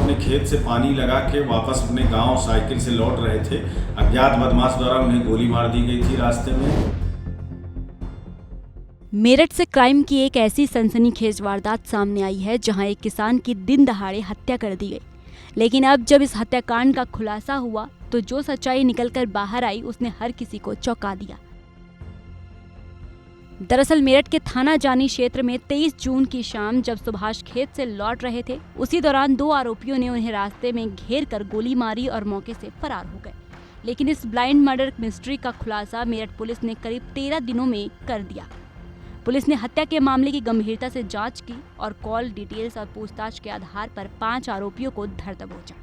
अपने खेत से पानी लगा के वापस अपने गांव साइकिल से लौट रहे थे। अज्ञात बदमाश द्वारा उन्हें गोली मार दी गई थी रास्ते में। मेरठ से क्राइम की एक ऐसी सनसनीखेज वारदात सामने आई है जहां एक किसान की दिन दहाड़े हत्या कर दी गई। लेकिन अब जब इस हत्याकांड का खुलासा हुआ तो जो सच्चाई निकलकर बाहर आई उसने हर किसी को चौंका दिया। दरअसल मेरठ के थाना जानी क्षेत्र में 23 जून की शाम जब सुभाष खेत से लौट रहे थे, उसी दौरान दो आरोपियों ने उन्हें रास्ते में घेर कर गोली मारी और मौके से फरार हो गए। लेकिन इस ब्लाइंड मर्डर मिस्ट्री का खुलासा मेरठ पुलिस ने करीब 13 दिनों में कर दिया। पुलिस ने हत्या के मामले की गंभीरता से जांच की और कॉल डिटेल्स और पूछताछ के आधार पर 5 आरोपियों को धर दबोचा।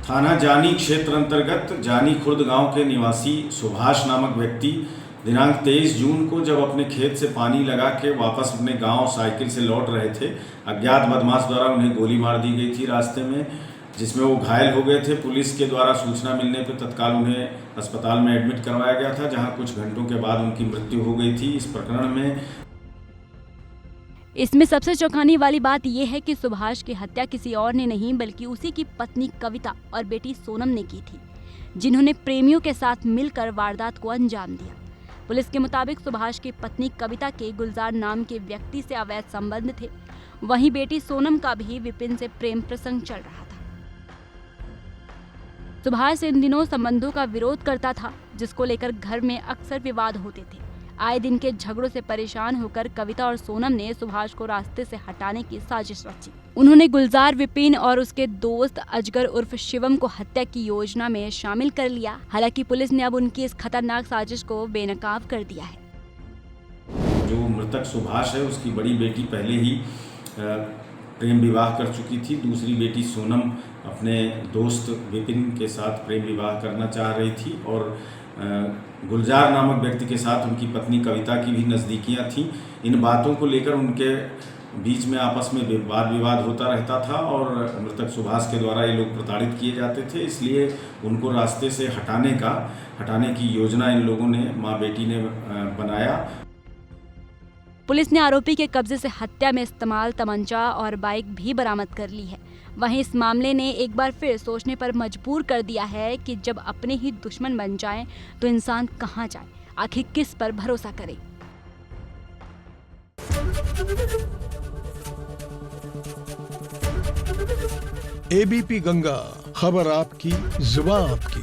थाना जानी क्षेत्र अंतर्गत जानी खुर्द गांव के निवासी सुभाष नामक व्यक्ति दिनांक 23 जून को जब अपने खेत से पानी लगा के वापस अपने गांव साइकिल से लौट रहे थे, अज्ञात बदमाश द्वारा उन्हें गोली मार दी गई थी रास्ते में, जिसमें वो घायल हो गए थे। पुलिस के द्वारा सूचना मिलने पर तत्काल उन्हें अस्पताल में एडमिट करवाया गया था, जहां कुछ घंटों के बाद उनकी मृत्यु हो गई थी। इस प्रकरण में इसमें सबसे चौंकाने वाली बात यह है कि सुभाष की हत्या किसी और ने नहीं बल्कि उसी की पत्नी कविता और बेटी सोनम ने की थी, जिन्होंने प्रेमियों के साथ मिलकर वारदात को अंजाम दिया। पुलिस के मुताबिक सुभाष की पत्नी कविता के गुलजार नाम के व्यक्ति से अवैध संबंध थे, वहीं बेटी सोनम का भी विपिन से प्रेम प्रसंग चल रहा था। सुभाष इन दिनों संबंधों का विरोध करता था, जिसको लेकर घर में अक्सर विवाद होते थे। आए दिन के झगड़ों से परेशान होकर कविता और सोनम ने सुभाष को रास्ते से हटाने की साजिश रची। उन्होंने गुलजार, विपिन और उसके दोस्त अजगर उर्फ शिवम को हत्या की योजना में शामिल कर लिया। हालांकि पुलिस ने अब उनकी इस खतरनाक साजिश को बेनकाब कर दिया है। जो मृतक सुभाष है, उसकी बड़ी बेटी पहले ही प्रेम विवाह कर चुकी थी। दूसरी बेटी सोनम अपने दोस्त विपिन के साथ प्रेम विवाह करना चाह रही थी और गुलजार नामक व्यक्ति के साथ उनकी पत्नी कविता की भी नज़दीकियां थीं। इन बातों को लेकर उनके बीच में आपस में वाद विवाद होता रहता था और मृतक सुभाष के द्वारा ये लोग प्रताड़ित किए जाते थे। इसलिए उनको रास्ते से हटाने की योजना इन लोगों ने, माँ बेटी ने बनाया। पुलिस ने आरोपी के कब्जे से हत्या में इस्तेमाल तमंचा और बाइक भी बरामद कर ली है। वहीं इस मामले ने एक बार फिर सोचने पर मजबूर कर दिया है कि जब अपने ही दुश्मन बन जाएं तो इंसान कहां जाए, आखिर किस पर भरोसा करे। एबीपी गंगा, खबर आपकी, जुबान आपकी।